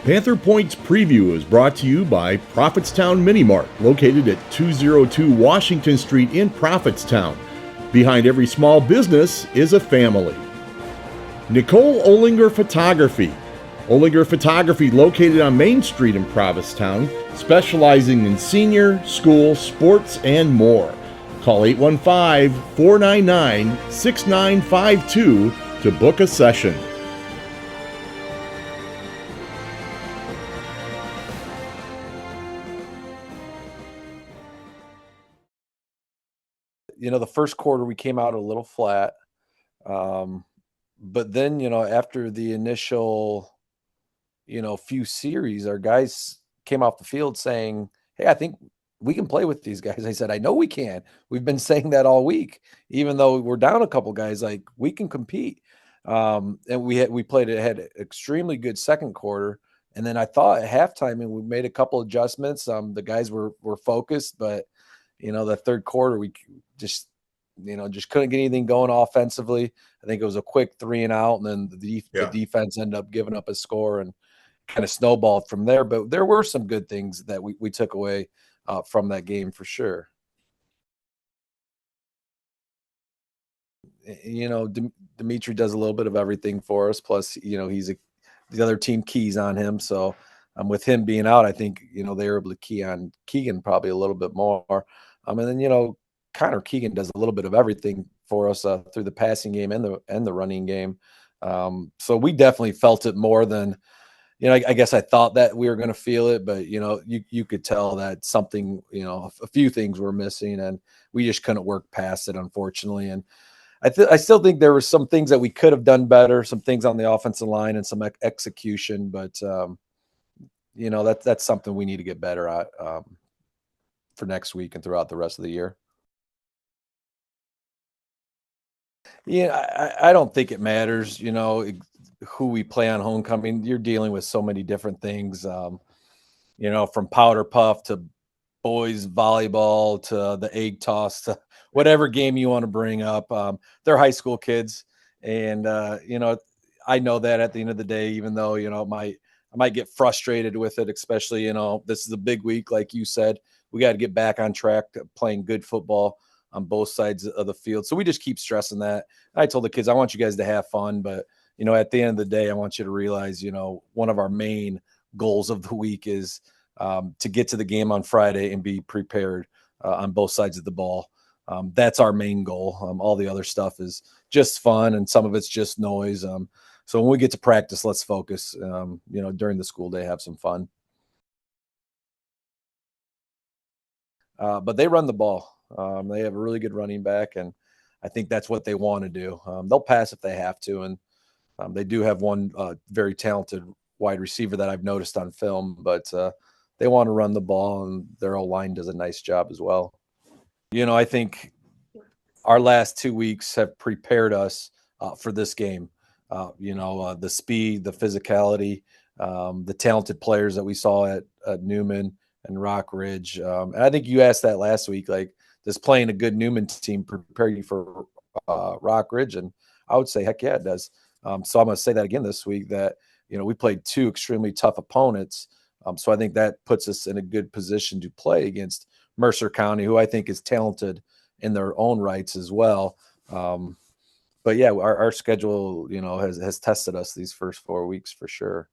Panther Point's preview is brought to you by Prophetstown Mini Mart, located at 202 Washington Street in Prophetstown. Behind every small business is a family. Nicole Olinger Photography. Olinger Photography, located on Main Street in Prophetstown, specializing in senior, school, sports, and more. Call 815-499-6952 to book a session. The first quarter we came out a little flat. But then, after the initial, few series, our guys came off the field saying, "Hey, I think we can play with these guys." I said, "I know we can. We've been saying that all week. Even though we're down a couple guys, like, we can compete." And we played it, had extremely good second quarter. And then I thought at halftime, and we made a couple adjustments. The guys were focused, but the third quarter, we just couldn't get anything going offensively. I think it was a quick 3 and out, and then the defense ended up giving up a score and kind of snowballed from there. But there were some good things that we took away from that game for sure. Dimitri does a little bit of everything for us. Plus, the other team keys on him. So with him being out, I think, they were able to key on Keegan probably a little bit more. And then, Connor Keegan does a little bit of everything for us through the passing game and the running game. So we definitely felt it more than, I guess I thought that we were going to feel it, but you could tell that something, a few things were missing, and we just couldn't work past it, unfortunately. And I still think there were some things that we could have done better, some things on the offensive line and some execution, but that's something we need to get better at for next week and throughout the rest of the year. Yeah, I don't think it matters, who we play on homecoming. You're dealing with so many different things, from powder puff to boys volleyball to the egg toss to whatever game you want to bring up. They're high school kids. And, I know that at the end of the day, even though, I might get frustrated with it, especially, this is a big week. Like you said, we got to get back on track to playing good football on both sides of the field. So we just keep stressing that. I told the kids, I want you guys to have fun, but, at the end of the day, I want you to realize, one of our main goals of the week is to get to the game on Friday and be prepared on both sides of the ball. That's our main goal. All the other stuff is just fun, and some of it's just noise. So when we get to practice, let's focus, during the school day, have some fun. But they run the ball. They have a really good running back, and I think that's what they want to do. They'll pass if they have to, and they do have one very talented wide receiver that I've noticed on film, but they want to run the ball, and their O-line does a nice job as well. I think our last 2 weeks have prepared us for this game. The speed, the physicality, the talented players that we saw at Newman and Rock Ridge. And I think you asked that last week, like, does playing a good Newman team prepare you for Rock Ridge? And I would say, heck yeah, it does. So I'm going to say that again this week, that, we played 2 extremely tough opponents. So I think that puts us in a good position to play against Mercer County, who I think is talented in their own rights as well. But yeah, our schedule, has tested us these first 4 weeks for sure.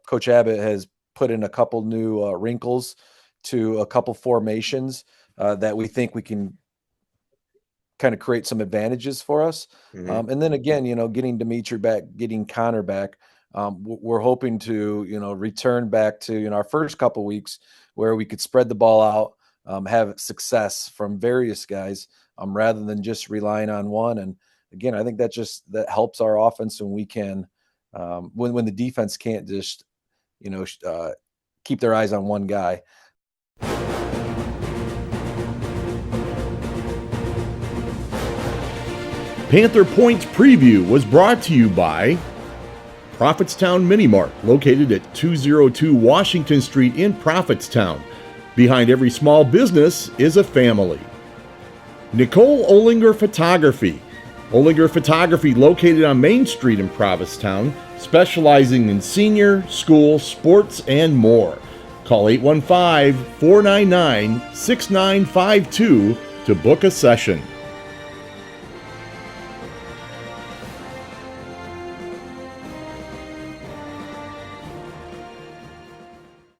Coach Abbott has put in a couple new wrinkles to a couple formations that we think we can kind of create some advantages for us. Mm-hmm. And then again, getting Dimitri back, getting Connor back, we're hoping to, return back to, our first couple weeks where we could spread the ball out, have success from various guys rather than just relying on one. And again, I think that helps our offense when we can, when the defense can't just, keep their eyes on one guy. Panther Point's preview was brought to you by Prophetstown Mini Mart, located at 202 Washington Street in Prophetstown. Behind every small business is a family. Nicole Olinger Photography. Olinger Photography, located on Main Street in Provincetown, specializing in senior, school, sports, and more. Call 815-499-6952 to book a session.